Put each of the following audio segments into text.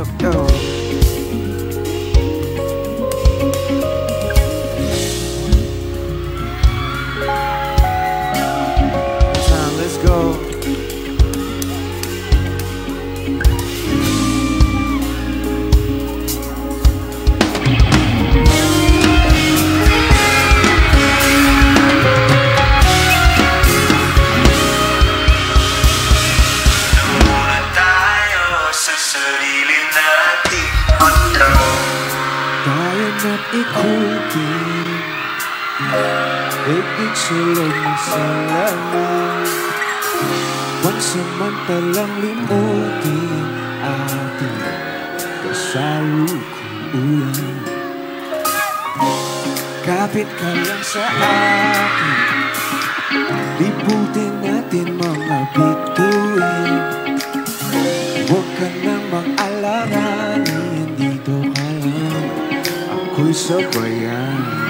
yo, yo. Time, let's go. At ikutin sulog ng salaman, pansamantalang limutin ating kasalukuyan. Kapit ka lang sa akin, liputin natin mga bituin. Huwag ka nang mag-alaranin, dito ka lang, ako'y sabayan.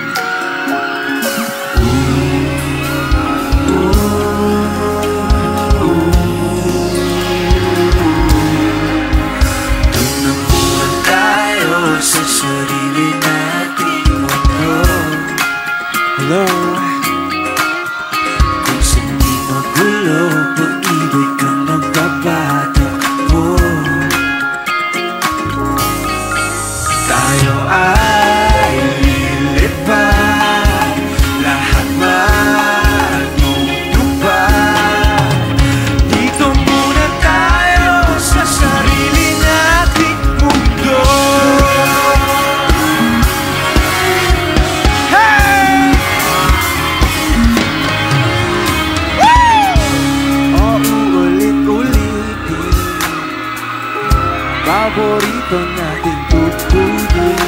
Sa sarili nating mundo. Hello. Kung sa'y magulo, pag-ibig kang nagpapatakbo. Tayo ay lilipad, lahat matutupad. Dito muna tayo sa sarili nating mundo. Paborito nating tutuyin,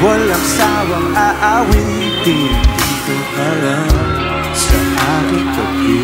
walang sawang aawitin. Dito ka lang sa aking tabi.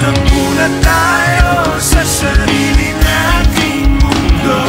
Doon muna tayo sa sarili nating mundo.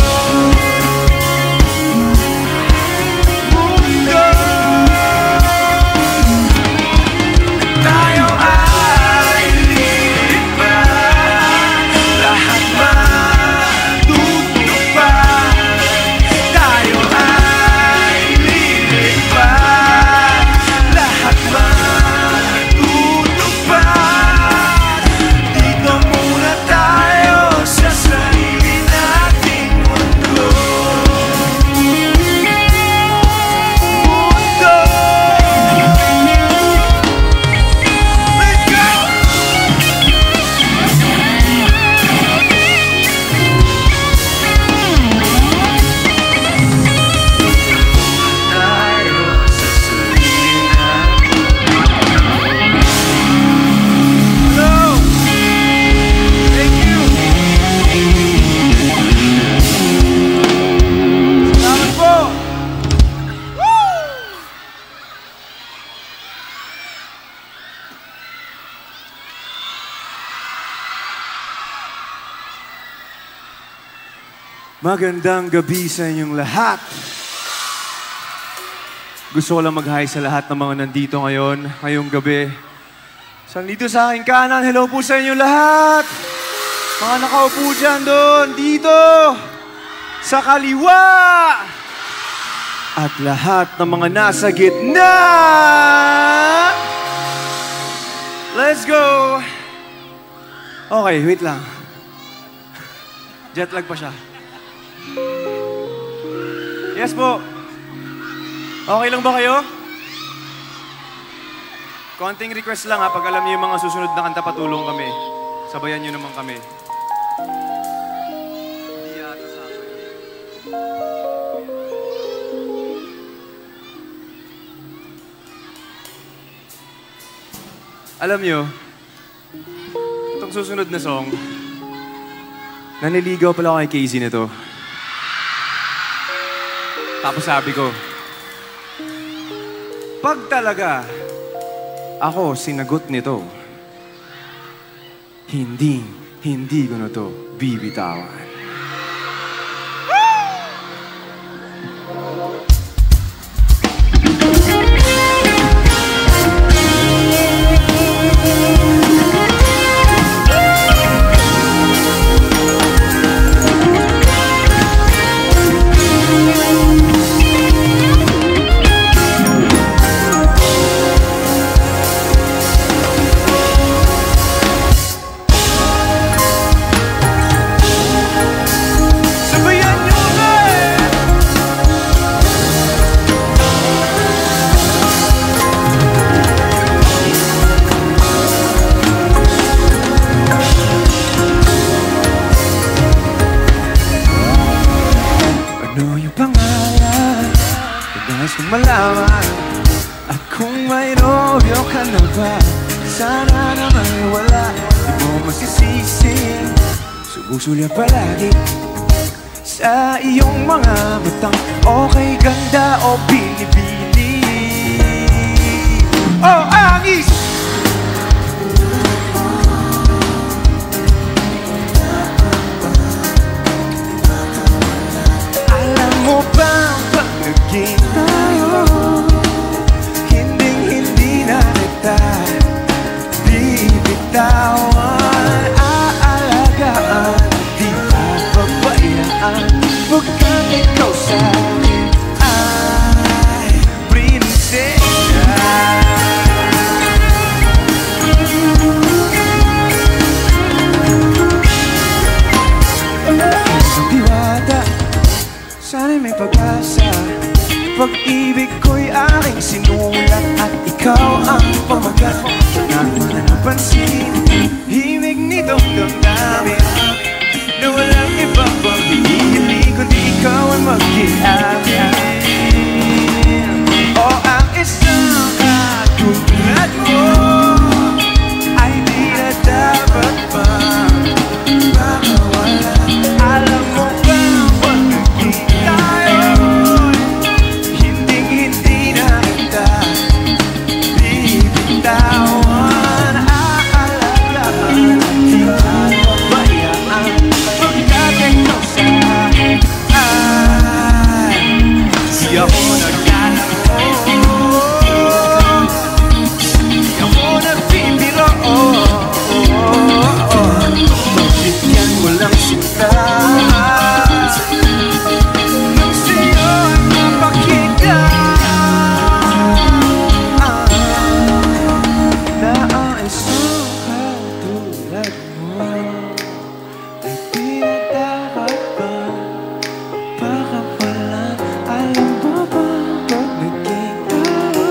Magandang gabi sa inyong lahat. Gusto ko lang mag-hi sa lahat ng mga nandito ngayong gabi. So, nandito sa aking kanan, hello po sa inyong lahat. Mga nakaupo dyan doon, dito, sa kaliwa. At lahat ng mga nasa gitna. Let's go. Okay, wait lang. Jet lag pa siya. Yes po. Okay lang ba kayo? Konting request lang ha, pag alam niyo yung mga susunod na kanta, patulong kami. Sabayan niyo naman kami. Hindi yata sa akin. Alam nyo, itong susunod na song, naniligaw pala ako kay Casey nito. Tapos sabi ko, pag talaga ako sinagot nito, hindi ko na to bibitawan. Kung malaman at kung may nobyo ka na ba, sana naman wala, di mo masisisi. Sumusulya palagi sa iyong mga matang okay, ganda o binibini. Oh, angis! Alam mo ba pag naging bibitawan, aalagaan, di papabayaan, pagkat ikaw sa'kin ay prinsesa. Isang diwata, sana'y may pag-asa. Pag-ibig ko'y aking sinulat at ikaw ang pamagat. Saan mo na napansin, himig nitong damdamin na walang iba pang hihili kundi ikaw ang mag-iamin. O ang isang katulad mo ay di na dapat pa makawala. Alam mo ba pag naging tayo, hindi na kita bibitawan, aalagaan, di papabayaan, pagkat ikaw sa'kin ay di ako naglalaro, di ako nagbibiro. Pagbigyan mo lang sinta nung sa'yo ay mapakita na ang isang katulad mo ay di na dapat ba pakawalan. Alam mo ba pag naging tayo,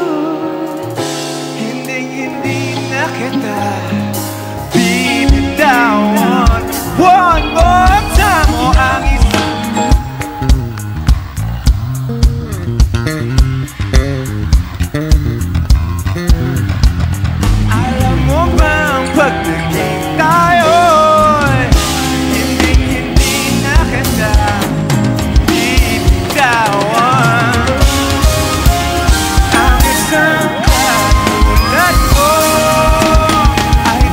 hindi na kita bibitawan. One more time, o ang isang alam mo ba ang pag naging tayo'y hindi na kita bibitawan. Ang isang katulad mo ay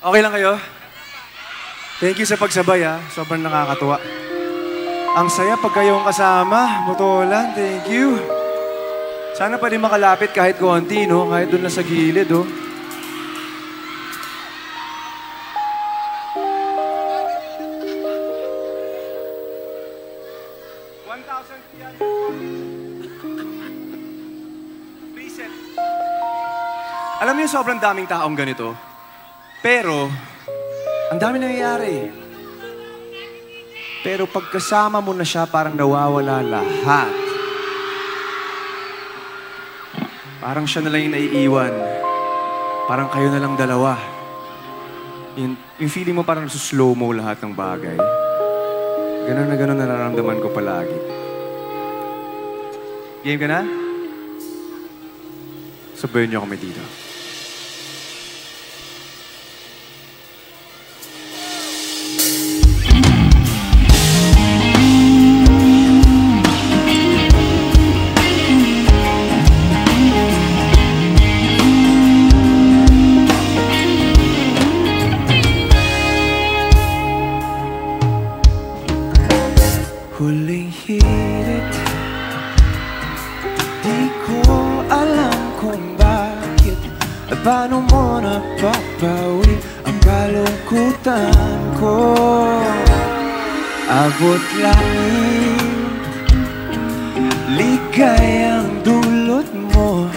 Okay lang kayo? Thank you sa pagsabay, ha. Sobrang nakakatuwa. Ang saya pag kayong kasama. Motolan, thank you. Sana pwede makalapit kahit konti, no? Kahit doon na sa gilid, oh. Reset. Alam niyo, sobrang daming taong ganito. Pero, ang dami nangyayari. Pero pagkasama mo na siya, parang nawawala lahat. Parang siya na lang yung naiiwan. Parang kayo na lang dalawa. Yung feeling mo parang slow mo lahat ng bagay. Ganun na ganun nararamdaman ko palagi. Game ka na? Sabayin niyo kami dito. Huling hirit, di ko alam kung bakit at paano mo napapawi ang kalungkutan ko. Abot langit, ligayang dulot mo,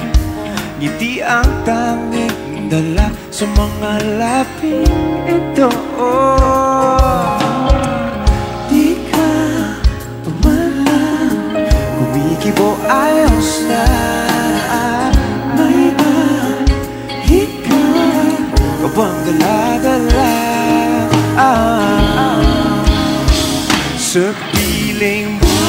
ngiti ang tanging dala sa mga laping ito. Kumikibo ayos na, may mahika ka bang dala-dala? Sa piling mo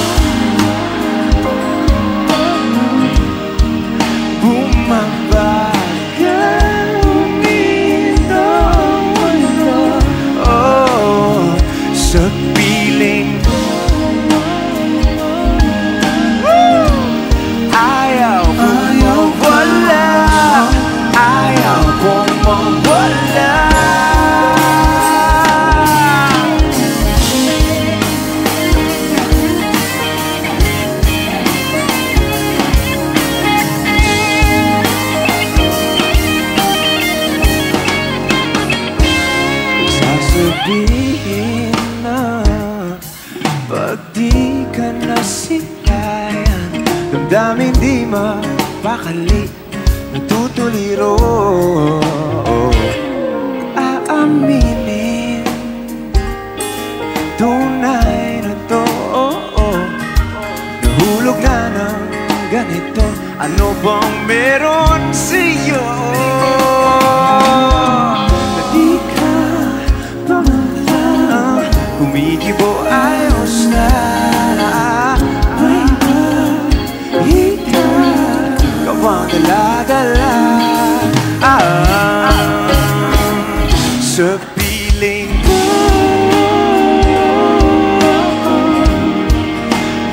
bumabagal, umito ang mundo. Oh, sa piling mo ayaw kong mawala, ayaw kong mawala. Sasabihin na pag di ka nasilayan, damdamin di mapakali, natutuliro. Aaminin, tunay na to. Nahulog na ng ganito, ano bang meron sa'yo? Na di ka pamala, kumikibo ayos na. Dala-dala sa piling ko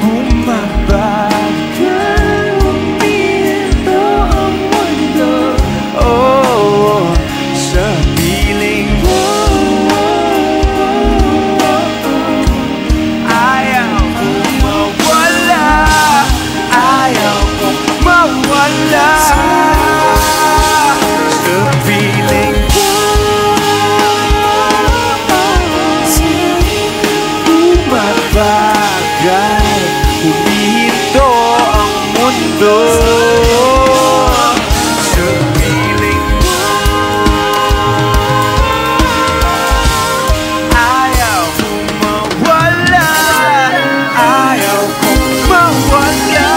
bumabagal, umito ang mundo. Oh, sa piling ko ayaw kong mawala, ayaw kong mawala. Sa piling ko bumabagal, humihinto ang mundo. Sa piling ko ayaw kong mawala, ayaw kong mawala.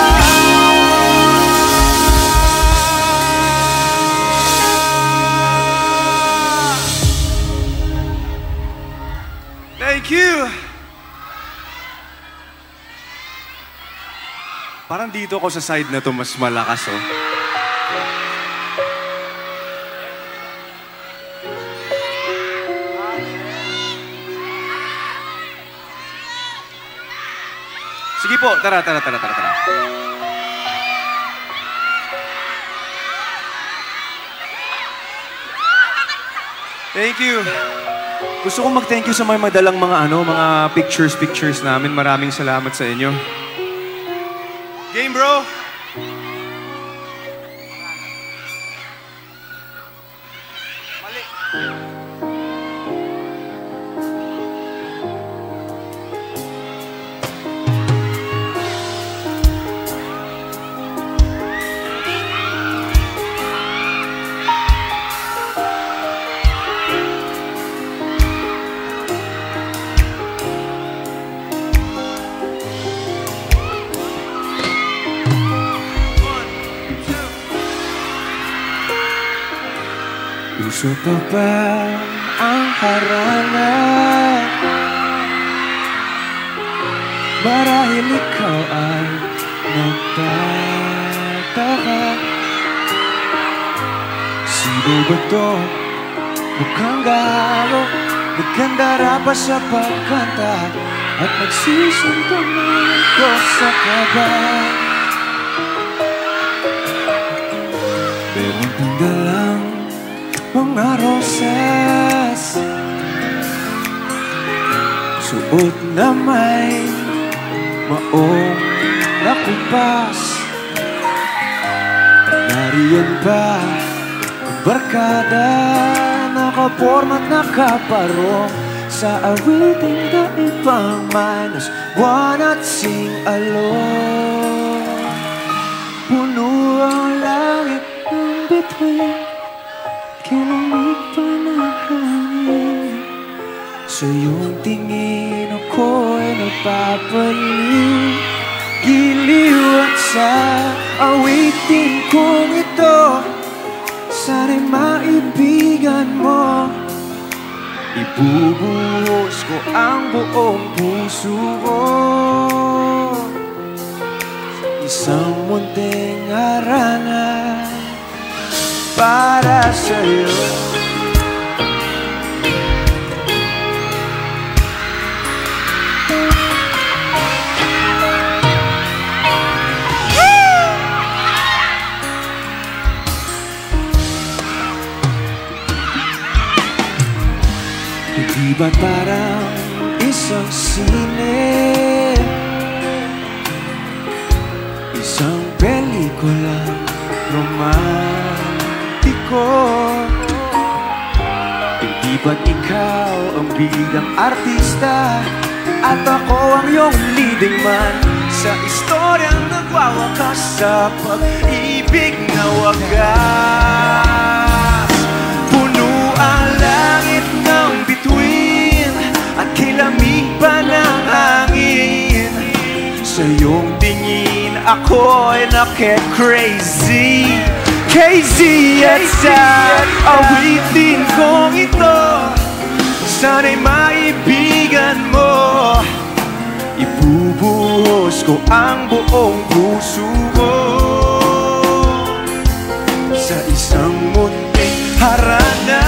Thank you! Parang dito ako sa side na to mas malakas, oh. Sige po, tara. Thank you. Gusto kong mag-thank you sa may madalang mga pictures namin. Maraming salamat sa inyo. Game, bro! Mali. Puso pa ba ang harana? Marahil ikaw ay nagtataka. Sino ba to? Mukhang galo, nagkandara pa sa pagkanta at nagsisundong ito sa kaba. Meron pang dalang mga rosas, suot na may maong nakupas. Nariyan pa ang barkada, nakaporma at nakaparong sa awiting daipang minus one at sing along. Puno ang langit ng bituin, kilamig pa ng hangin. Sa iyong tingin ako'y napapaliw, giliw at sa awitin kong ito. Sana'y maibigan mo, ibubuhos ko ang buong puso ko. Isang munting harana para sa'yo. Hindi ba't parang isang sine, isang pelikulang romantiko? Hindi ba't ikaw ang bidang artista at ako ang iyong leading man sa istoryang nagwawakas sa pag-ibig na wagas? Puno ang langit ng bituin at kilamig pa ng hangin. Sa iyong tingin ako'y nake-crazy, crazy at sa awitin kong ito. Sana'y maibigan mo, ibubuhos ko ang buong puso ko sa isang munting harana.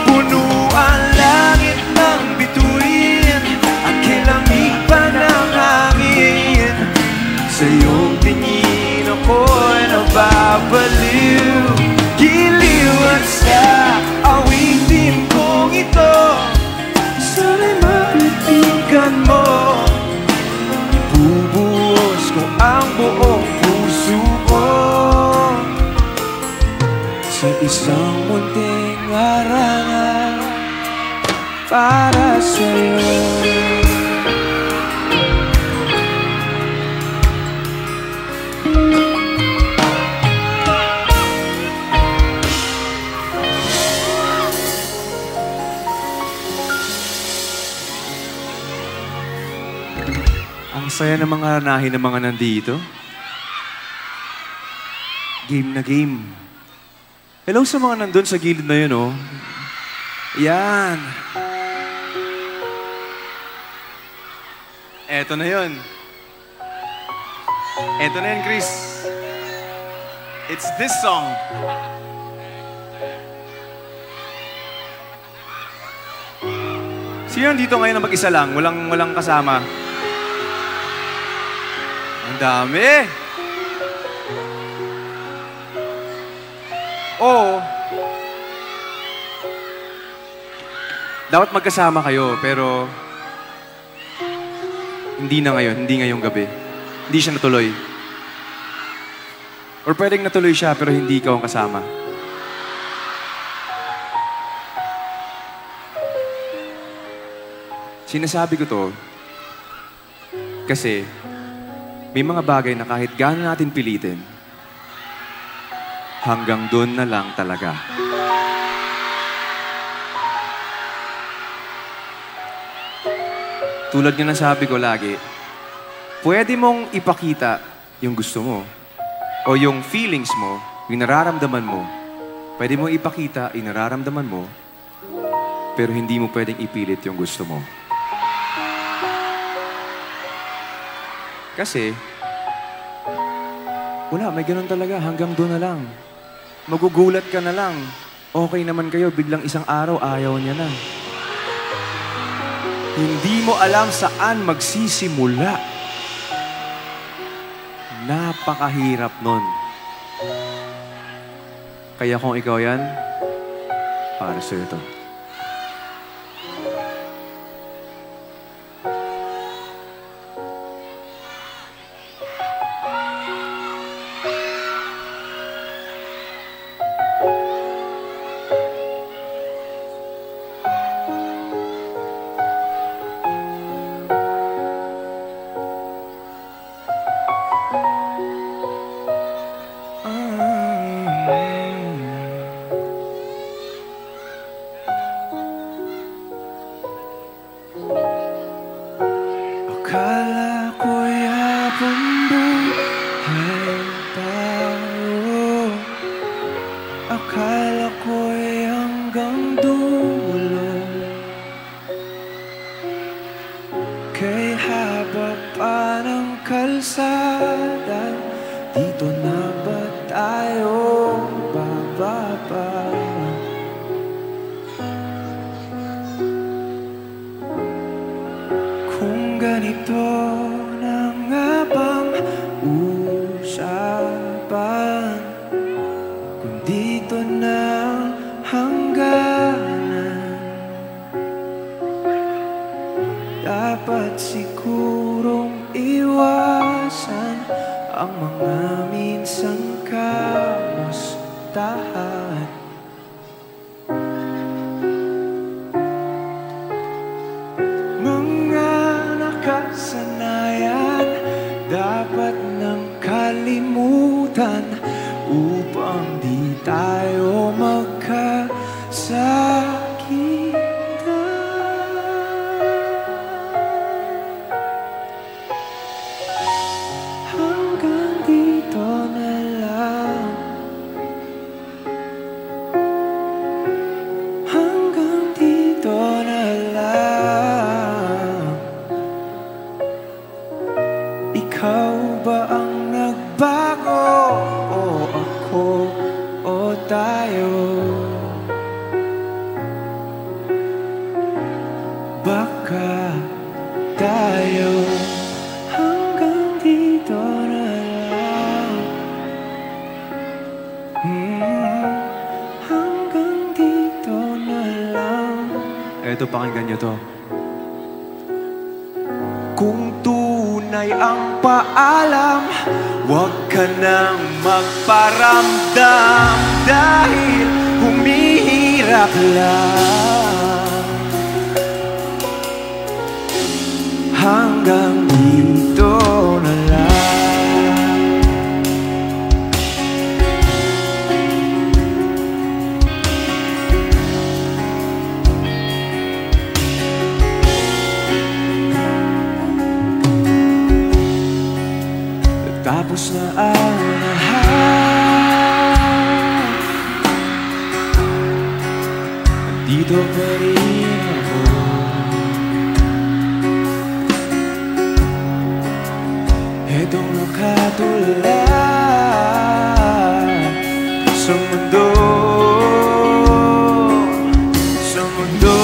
Puno ang langit ng bituin at kilamig pa ng hangin. Sa iyong tingin ako'y nababaliw, giliw at sa awitin kong ito. Sana'y maibigan mo, ibubuhos ko ang buong puso ko sa isang munting harana para sa'yo. Ang saya ng mga ranahin ng mga nandito. Game na game. Hello sa mga nandun sa gilid na yun, oh. Yan. Eto na yun. Eto na yun, Chris. It's this song. Sino dito ngayon na mag-isa lang? Walang kasama? Ang dami! Oo. dapat magkasama kayo, pero hindi na ngayon, hindi ngayong gabi. Hindi siya natuloy. Or pwedeng natuloy siya, pero hindi ikaw ang kasama. Sinasabi ko to kasi may mga bagay na kahit gaano natin pilitin, hanggang doon na lang talaga. Tulad nga ng sabi ko lagi, pwede mong ipakita yung gusto mo o yung feelings mo, yung nararamdaman mo. Pwede mong ipakita yung nararamdaman mo, pero hindi mo pwedeng ipilit yung gusto mo. Kasi, wala, may ganun talaga. Hanggang doon na lang. Magugulat ka na lang. Okay naman kayo, biglang isang araw, ayaw niya na. Hindi mo alam saan magsisimula. Napakahirap nun. Kaya kung ikaw yan, para sa'yo ito. Akala ko'y habang buhay tayo, akala ko'y hanggang dulo, kay haba pa ng kalsada, dito na ba tayo bababa? Kung ganito na nga bang usapan, kung dito na hangganan, dapat sigurong iwasan ang mga minsang kamustahan. Kasanayan dapat nang kalimutan upang di tayo magkasakitan. Hanggang dito na lang, hanggang dito na lang. Ikaw ba ang nagbago? O ako? O tayo? Baka tayo hanggang dito na lang. Hanggang dito na lang. Eto, pakinggan niyo to. Kung tunay ang paalam, huwag ka nang magparamdam, dahil humihirap lang. Hanggang dito na lang. Tapos na ang lahat, nandito pa rin ako. Etong nakatulad sa mundo, sa mundo.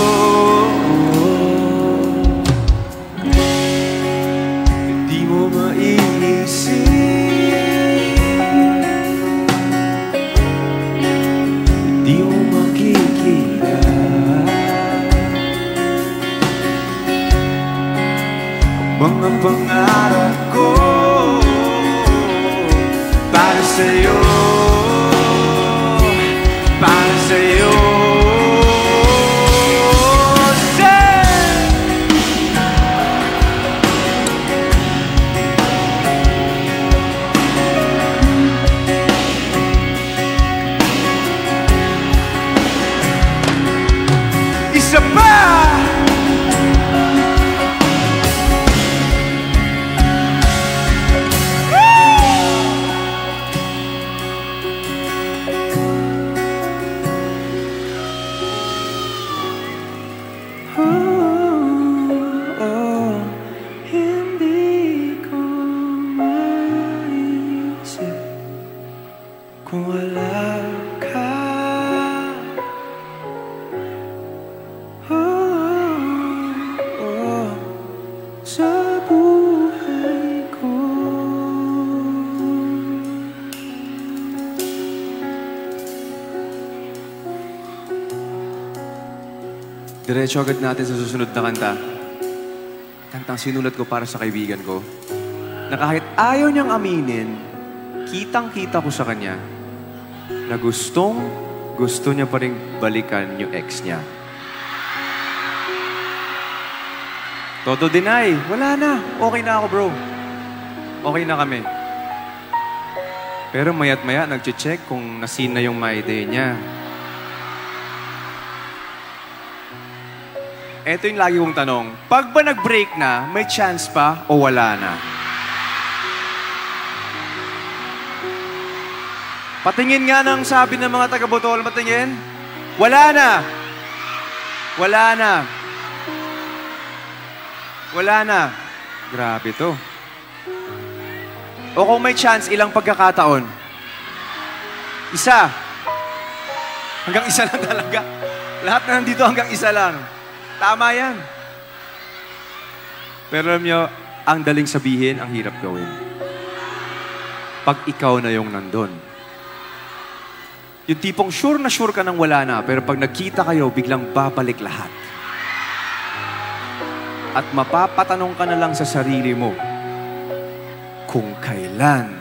Hindi mo maiisip, di mo makikita para sa'yo, para sa'yo. Isa pa! Hindi ko maisip kung wala ka. Sa buhay ko. Diretso agad natin sa susunod na kanta. Kantang sinulat ko para sa kaibigan ko. Na kahit ayaw niyang aminin, kitang-kita ko sa kanya na gusto niya pa rin balikan yung ex niya. Todo deny. Wala na. Okay na ako, bro. Okay na kami. Pero maya't maya, nag-check kung nasin na yung my day niya. Eto yung lagi kong tanong. Pag ba nag-break na, may chance pa o wala na? Patingin nga ng sabi ng mga taga-botol, patingin. Wala na. Wala na. Wala na. Grabe to. O kung may chance, ilang pagkakataon? Isa. Hanggang isa lang talaga. Lahat na nandito hanggang isa lang. Tama yan. Pero alam nyo, ang daling sabihin, ang hirap gawin. Pag ikaw na yung nandun. Yung tipong sure ka nang wala na, pero pag nagkita kayo, biglang babalik lahat. At mapapatanong ka na lang sa sarili mo kung kailan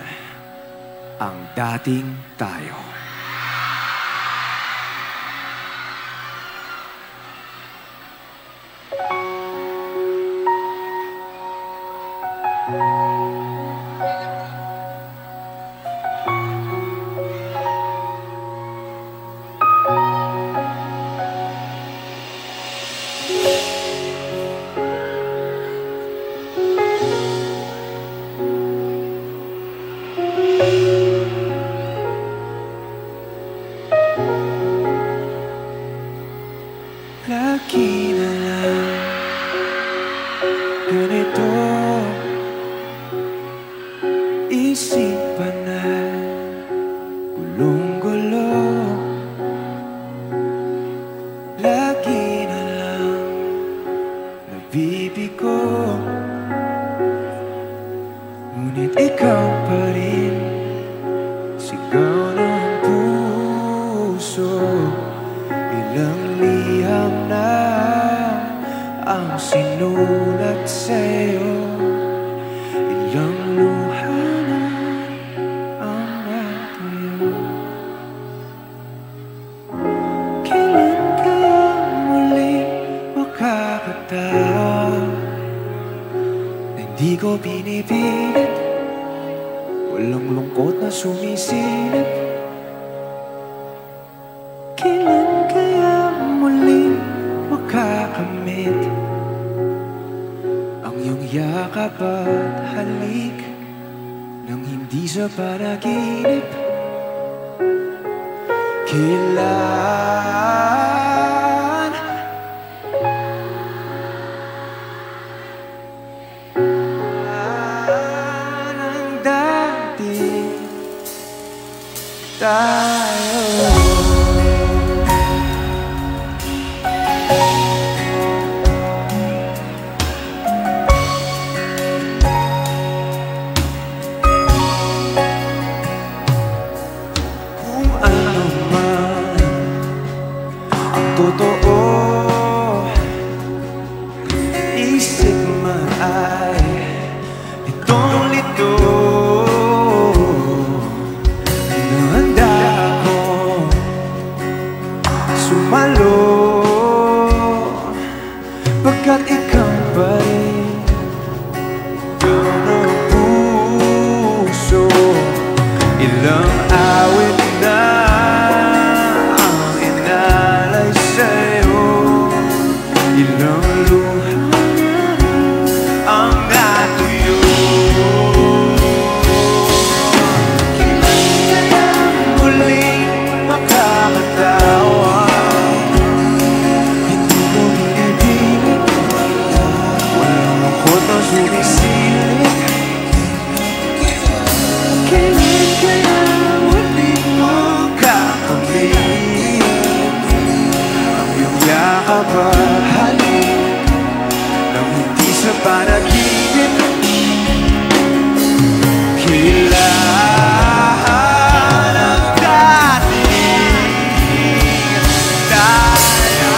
ang dating tayo. Lagi na lang ganito, isipan na gulong-gulo. Lagi na lang nabibigo, ngunit ikaw pa rin sigaw ng puso. Ilang liham na ang sinulat sa'yo, ilang luha na ang natuyo. Kailan kaya muli makakatawa na hindi ko pinipilit, walang lungkot na sumisilip. Kailan kaya muling makakamit ang iyong yakap at halik nang hindi sa panaginip? Kailan ang dating tayo? Totoo, isip man ay itong lito. Ilang awit na ang inalay sa'yo, ilang luha ang natuyo. Kailan kaya muling makakatawa? Hindi mo binibig, walang lungkot na sumisilip. Kailan kaya muling makakamit ang iyong yakap at halik nang hindi sa panaginip? Kailan ang dating tayo?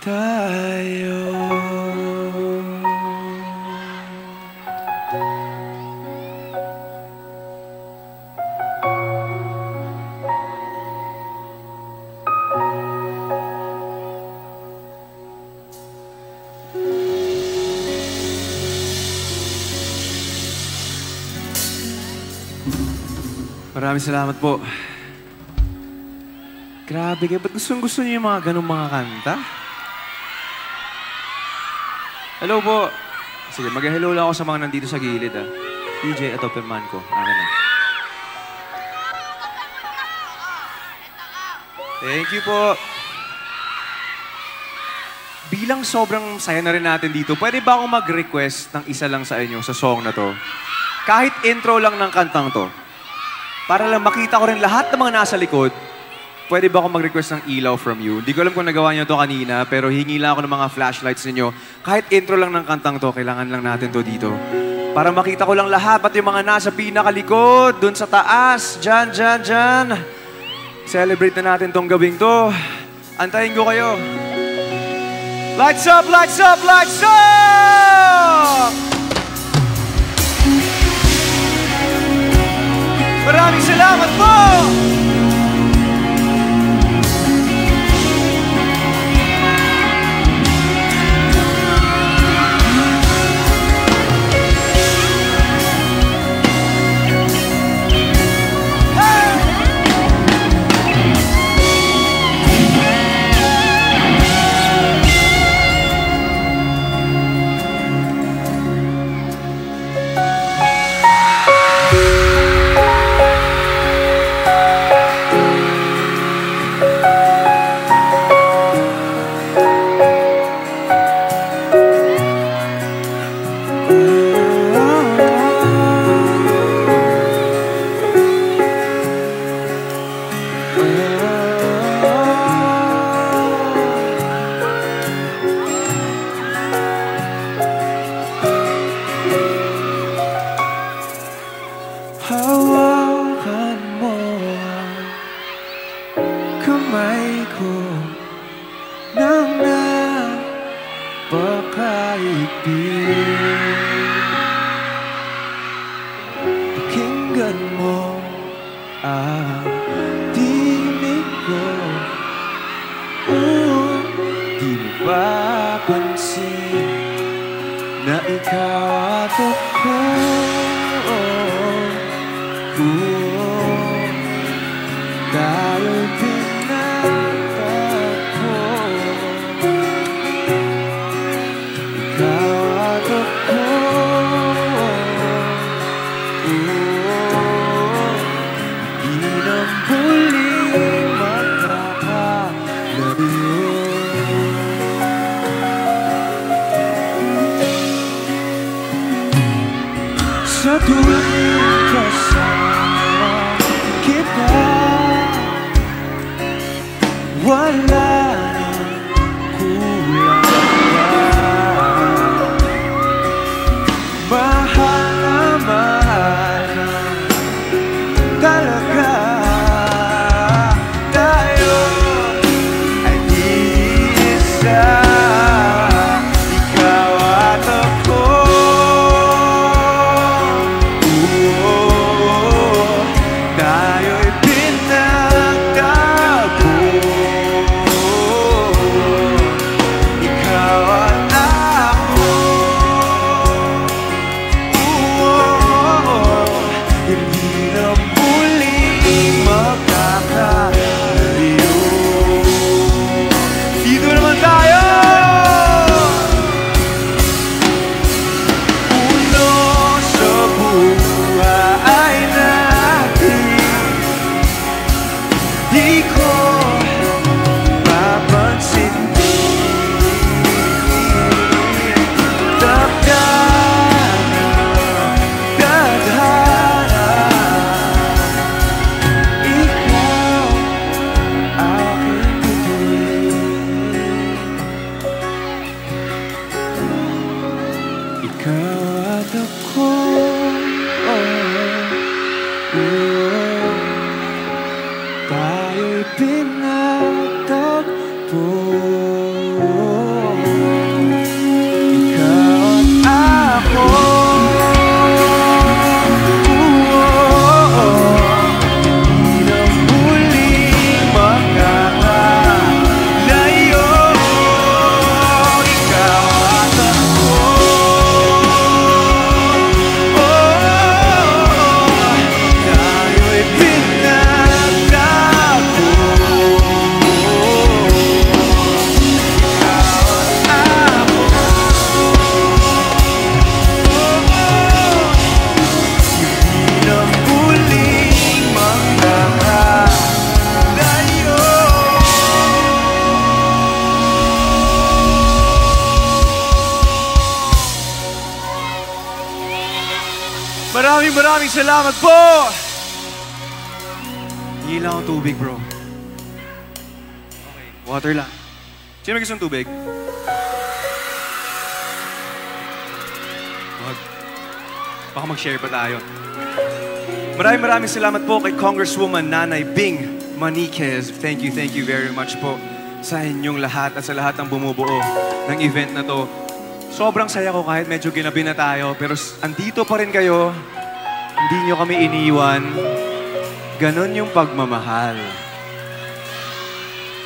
Tayo. Maraming salamat po. Grabe kayo, ba't gusto niyo yung mga ganong mga kanta? Hello po. Sige, mag-hello lang ako sa mga nandito sa gilid, ah. DJ at open man ko. Akin na. Thank you po. Bilang sobrang saya na rin natin dito, pwede ba akong mag-request ng isa lang sa inyo sa song na to? Kahit intro lang ng kantang to. Para lang makita ko rin lahat ng mga nasa likod, pwede ba akong mag-request ng ilaw from you? Hindi ko alam kung nagawa niyo to kanina, pero hingi lang ako ng mga flashlights ninyo. Kahit intro lang ng kantang to, kailangan lang natin to dito. Para makita ko lang lahat, pati yung mga nasa pinakalikod, dun sa taas, dyan. Celebrate na natin tong gabing to. Antayin ko kayo. Lights up, lights up, lights up! Maraming salamat po! Hawakan mo ang kamay ko nang napakaibig. Pakinggan mo ang tinig ko. Di mo ba pansin na ikaw at ako? Dahil pinagtagpo, ikaw at ako. Di na muling magkakalayo. Sa tuwing talaga. Tayo ay iisa, ikaw at ako. Tayo'y pinagtagpo, ikaw at ako. Hindi na muling magkakalayo. Dito naman tayo! Uno sa buhay natin, di ko mapansin. Tadhana, tadhana, ikaw aking bituin. Ikaw at ako, tayo'y pinagtagpo. Ikaw at ako. Hindi na muling magkakalayo. Ikaw at ako. Tayo'y pinagtagpo. Maraming salamat po! Hingi lang akong tubig, bro. Okay, water lang. Sino may gustong tubig? Wag. Baka mag-share pa tayo. Maraming salamat po kay Congresswoman Nanay Bing Maniquez. Thank you very much po sa inyong lahat at sa lahat ng bumubuo ng event na to. Sobrang saya ko kahit medyo ginabi na tayo, pero andito pa rin kayo. Hindi nyo kami iniwan. Ganon yung pagmamahal.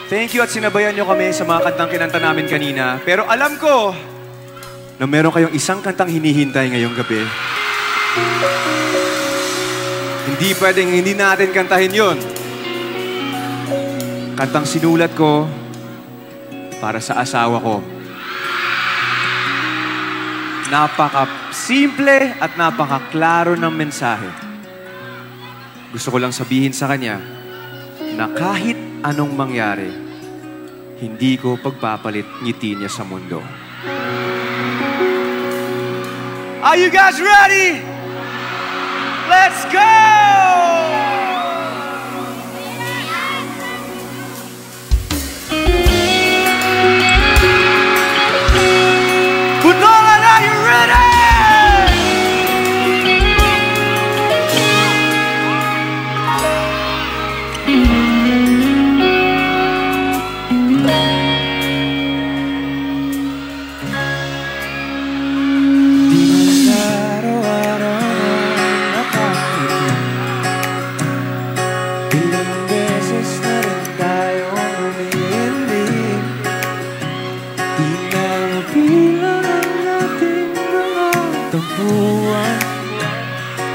Thank you at sinabayan nyo kami sa mga kantang kinanta namin kanina. Pero alam ko na meron kayong isang kantang hinihintay ngayong gabi. Hindi pwedeng hindi natin kantahin yun. Kantang sinulat ko para sa asawa ko. Napaka-simple at napaka-klaro ng mensahe. Gusto ko lang sabihin sa kanya na kahit anong mangyari, hindi ko pagpapalit ngiti niya sa mundo. Are you guys ready? Let's go! Bunolan, are you ready?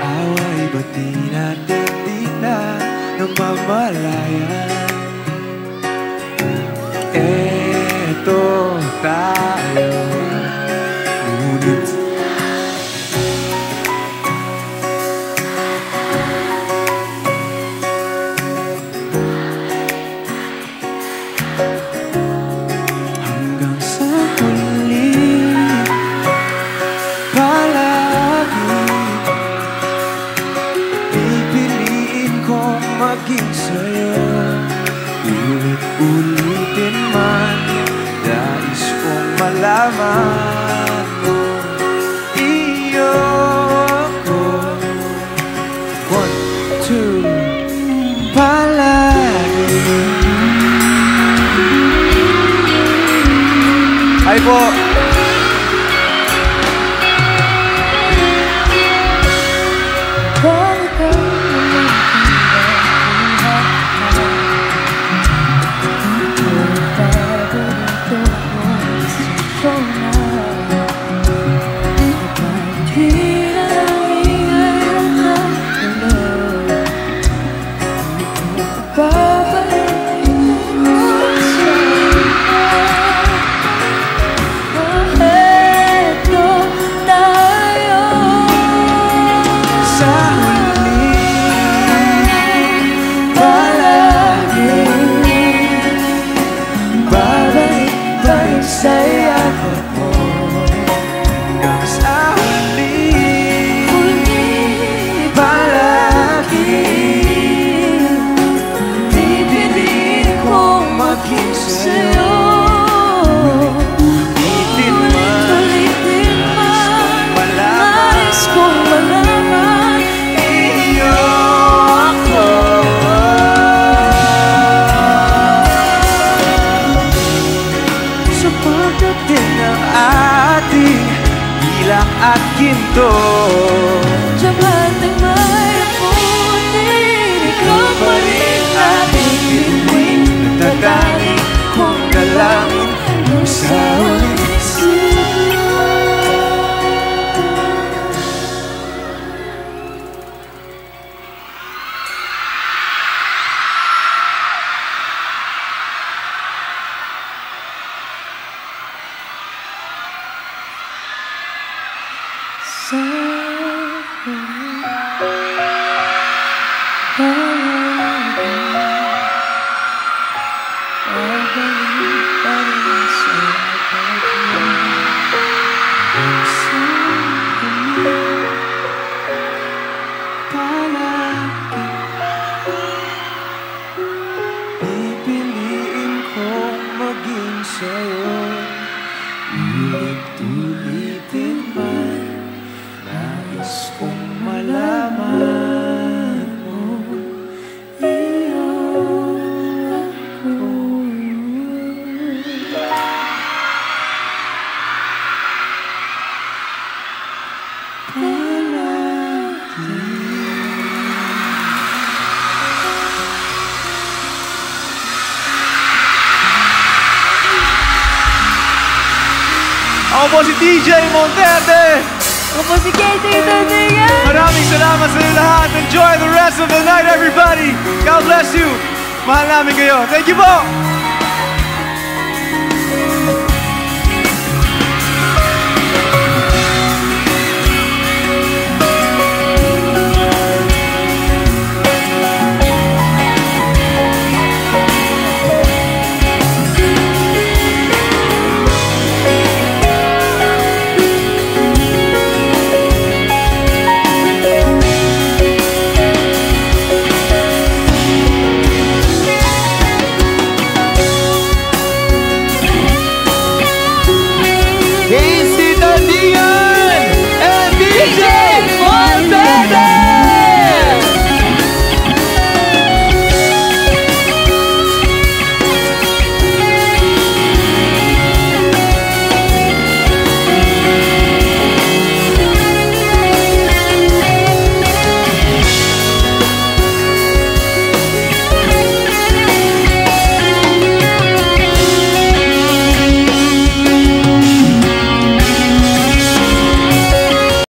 Away ba't di natin di na namamalayan? Eto tayo, ngunit hanggang sa huli maging sa'yo. Ulit-ulitin man, nais kong malaman mo. Iyo ko. 1, 2 Hi po. At ginto Jaman ng may apunin, ikaw pa rin aking bituin. Nagtatanging kong dalangin nung sa ulit sila. Pipiliin kong maging sa'yo, ulit-ulitin man. Nais kong malaman mo, iyon ako. Ako po si DJ Monterde. Ako po si Casey Dominguez. Maraming salamat sa inyo lahat. Enjoy the rest of the night, everybody. God bless you. Mahal namin kayo. Thank you po.